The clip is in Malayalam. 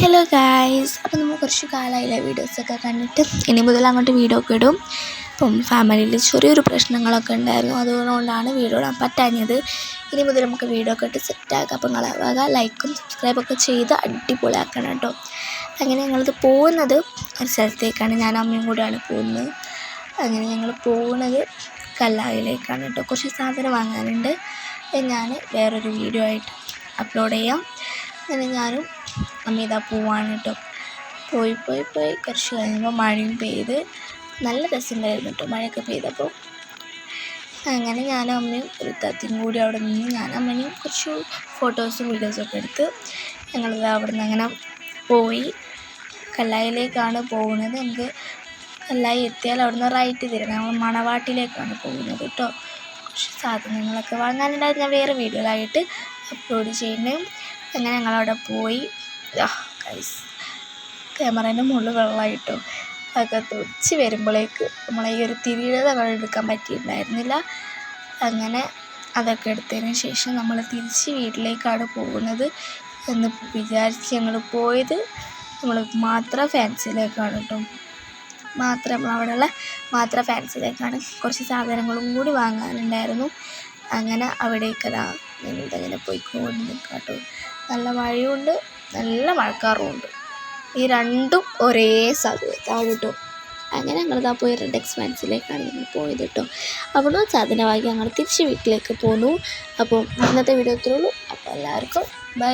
ഹലോ ഗായ്സ്, അപ്പോൾ നമ്മൾ കുറച്ച് കാലമായില്ലേ വീഡിയോസൊക്കെ കണ്ടിട്ട്. ഇനി മുതൽ അങ്ങോട്ട് വീഡിയോ ഒക്കെ ഇടും. അപ്പം ഫാമിലിയിൽ ചെറിയൊരു പ്രശ്നങ്ങളൊക്കെ ഉണ്ടായിരുന്നു, അതുകൊണ്ടാണ് വീഡിയോ ഇടാൻ പറ്റാഞ്ഞത്. ഇനി മുതൽ നമുക്ക് വീഡിയോ ഒക്കെ ഇട്ട് സെറ്റാക്കാം. അപ്പം നിങ്ങളാവാക ലൈക്കും സബ്സ്ക്രൈബൊക്കെ ചെയ്ത് അടിപൊളിയാക്കണം കേട്ടോ. അങ്ങനെ ഞങ്ങളിത് പോകുന്നത് ഒരു സ്ഥലത്തേക്കാണ്. ഞാനും അമ്മയും കൂടെയാണ് പോകുന്നത്. അങ്ങനെ ഞങ്ങൾ പോകുന്നത് കല്ലായിലേക്കാണ് കേട്ടോ. കുറച്ച് സാധനം വാങ്ങാനുണ്ട്. ഞാൻ വേറൊരു വീഡിയോ ആയിട്ട് അപ്ലോഡ് ചെയ്യാം. അങ്ങനെ ഞാനും അമ്മ ഇതാ പോവാണ് കേട്ടോ. പോയി കുറച്ച് കഴിയുമ്പോൾ മഴയും പെയ്ത് നല്ല രസമുണ്ടായിരുന്നു കേട്ടോ. മഴയൊക്കെ പെയ്തപ്പോൾ അങ്ങനെ ഞാനും അമ്മയും ഒരു തത്തിയും കൂടി അവിടെ നിന്ന് ഞാനും അമ്മയും കുറച്ച് ഫോട്ടോസും വീഡിയോസൊക്കെ എടുത്ത് ഞങ്ങളിത് അവിടെ നിന്ന് അങ്ങനെ പോയി. കല്ലായിലേക്കാണ് പോകുന്നത്. നമുക്ക് കല്ലായി എത്തിയാൽ അവിടെ നിന്ന് റൈറ്റ് തിരിയണം. നമ്മൾ മണവാട്ടിലേക്കാണ് പോകുന്നത് കേട്ടോ. കുറച്ച് സാധനങ്ങളൊക്കെ വാങ്ങാനുണ്ടായത് ഞാൻ വേറെ വീഡിയോയിലായിട്ട് അപ്ലോഡ് ചെയ്യുന്നത്. അങ്ങനെ ഞങ്ങളവിടെ പോയി. ഗൈസ്, ക്യാമറേൻ്റെ മുകളിൽ വെള്ളമായിട്ടോ. അതൊക്കെ തുടിച്ച് വരുമ്പോഴേക്ക് നമ്മളെ ഈ ഒരു തിരിയുടെ എടുക്കാൻ പറ്റിയിട്ടുണ്ടായിരുന്നില്ല. അങ്ങനെ അതൊക്കെ എടുത്തതിന് ശേഷം നമ്മൾ തിരിച്ച് വീട്ടിലേക്കാണ് പോകുന്നത് എന്ന് വിചാരിച്ച് ഞങ്ങൾ പോയത് നമ്മൾ മാത്ര ഫാൻസിയിലേക്കാണ് കേട്ടോ. നമ്മളവിടെയുള്ള മാത്ര ഫാൻസിയിലേക്കാണ്. കുറച്ച് സാധനങ്ങളും കൂടി വാങ്ങാനുണ്ടായിരുന്നു. അങ്ങനെ അവിടേക്കതാ ഞങ്ങളിതങ്ങനെ പോയിക്കൊണ്ട് നിൽക്കാം കേട്ടോ. നല്ല മഴയുണ്ട്, നല്ല മഴക്കാറുമുണ്ട്. ഈ രണ്ടും ഒരേ സമയത്താണ് കേട്ടോ. അങ്ങനെ ഞങ്ങളിതാ പോയി റെഡ് എക്സ്പാൻസിലേക്കാണ് ഞങ്ങൾ പോയത് കേട്ടോ. അവിടെ സാധനം വാങ്ങി ഞങ്ങൾ തിരിച്ച് വീട്ടിലേക്ക് പോന്നു. അപ്പോൾ ഇന്നത്തെ വീഡിയോ ഇത്രയുള്ളൂ. അപ്പോൾ എല്ലാവർക്കും ബൈ.